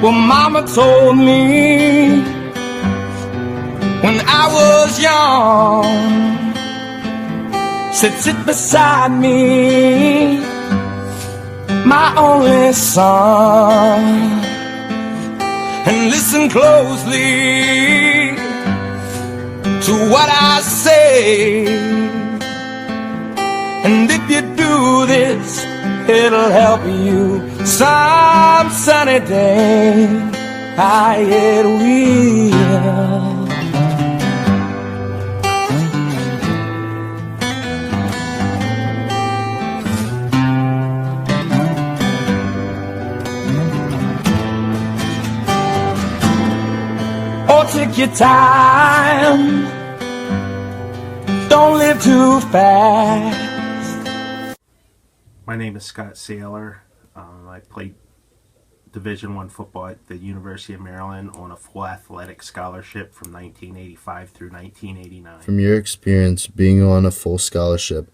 Well, Mama told me when I was young, said sit beside me, my only son, and listen closely to what I say. And if you do this, it'll help you some sunny day. It will. Oh, take your time, don't live too fast. My name is Scott Saylor. I played Division I football at the University of Maryland on a full athletic scholarship from 1985 through 1989. From your experience being on a full scholarship,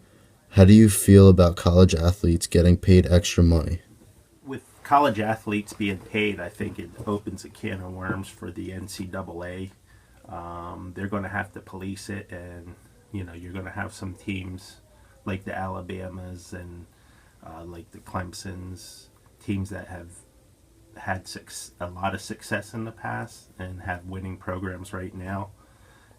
how do you feel about college athletes getting paid extra money? With college athletes being paid, I think it opens a can of worms for the NCAA. They're going to have to police it, and you're going to have some teams like the Alabamas and like the Clemsons, teams that have had a lot of success in the past and have winning programs right now.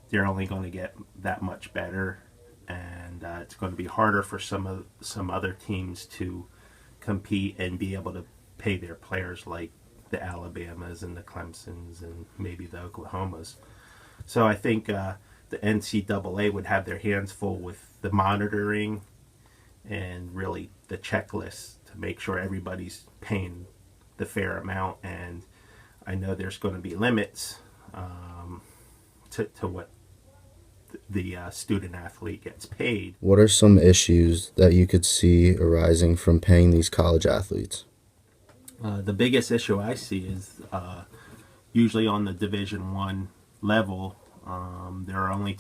They're only going to get that much better, and it's going to be harder for some other teams to compete and be able to pay their players like the Alabamas and the Clemsons and maybe the Oklahomas. So I think the NCAA would have their hands full with the monitoring and really the checklist to make sure everybody's paying the fair amount. And I know there's going to be limits to what the student athlete gets paid. What are some issues that you could see arising from paying these college athletes? The biggest issue I see is usually on the Division I level, there are only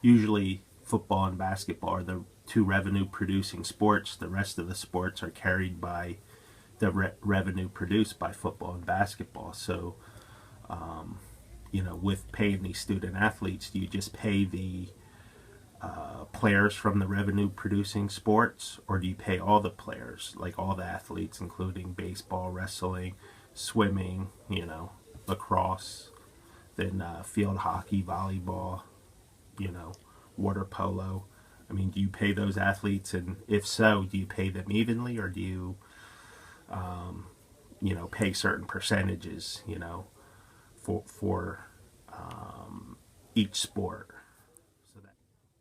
usually football and basketball are the two revenue producing sports. The rest of the sports are carried by the revenue produced by football and basketball. So, with paying these student athletes, do you just pay the players from the revenue producing sports, or do you pay all the players, like all the athletes, including baseball, wrestling, swimming, lacrosse, then field hockey, volleyball, water polo? I mean, do you pay those athletes, and if so, do you pay them evenly, or do you pay certain percentages, for each sport?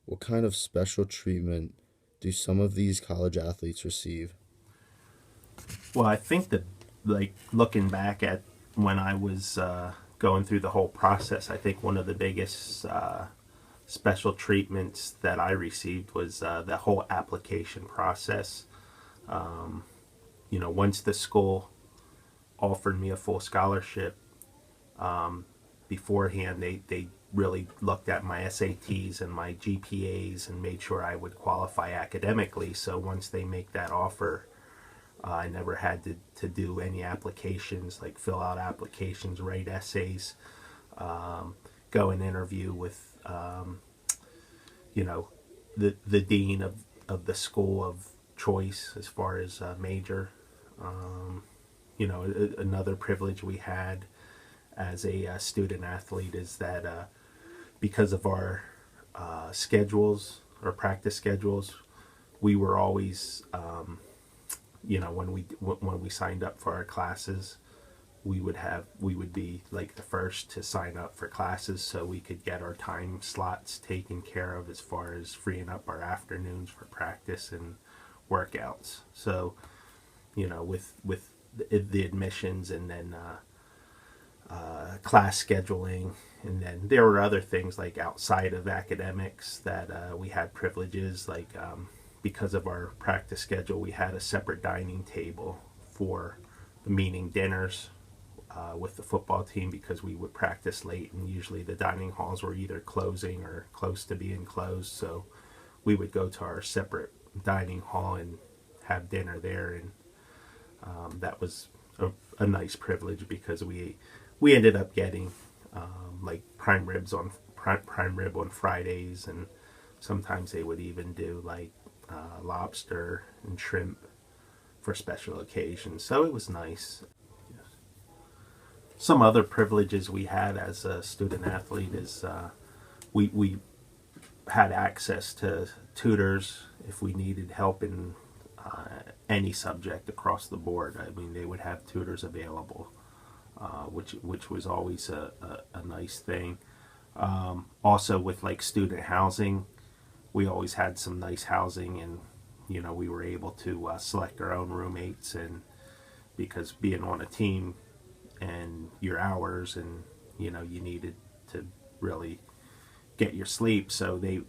What kind of special treatment do some of these college athletes receive? Well, I think that, like, looking back at when I was going through the whole process, I think one of the biggest special treatments that I received was the whole application process. Once the school offered me a full scholarship, beforehand they really looked at my SATs and my GPAs and made sure I would qualify academically. So once they make that offer, I never had to do any applications, like fill out applications, write essays, go and interview with the dean of the school of choice as far as major. Another privilege we had as a student athlete is that because of our schedules or practice schedules, we were always when we signed up for our classes, we would be like the first to sign up for classes, so we could get our time slots taken care of as far as freeing up our afternoons for practice and workouts. So with the admissions and then class scheduling, and then there were other things like outside of academics that we had privileges, like because of our practice schedule, we had a separate dining table for the meeting dinners with the football team, because we would practice late and usually the dining halls were either closing or close to being closed. So we would go to our separate dining hall and have dinner there, and that was a nice privilege because we ended up getting like prime rib on Fridays, and sometimes they would even do like lobster and shrimp for special occasions. So it was nice. Some other privileges we had as a student athlete is we had access to tutors if we needed help in any subject across the board. I mean, they would have tutors available, which was always a nice thing. Also, with like student housing, we always had some nice housing, and we were able to select our own roommates, and because being on a team and your hours, and you needed to really get your sleep, so they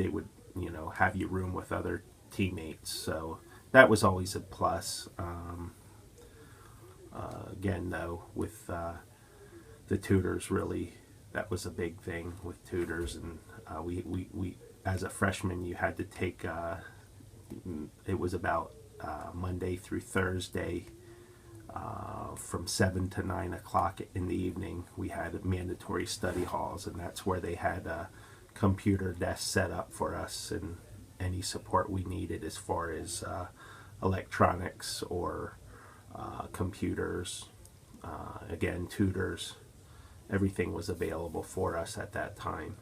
would have you room with other teammates. So that was always a plus. Again, though, with the tutors, really, that was a big thing with tutors. And we as a freshman, you had to take it was about Monday through Thursday, from 7 to 9 o'clock in the evening. We had mandatory study halls, and that's where they had a computer desk set up for us, and any support we needed as far as electronics or computers, again, tutors, everything was available for us at that time.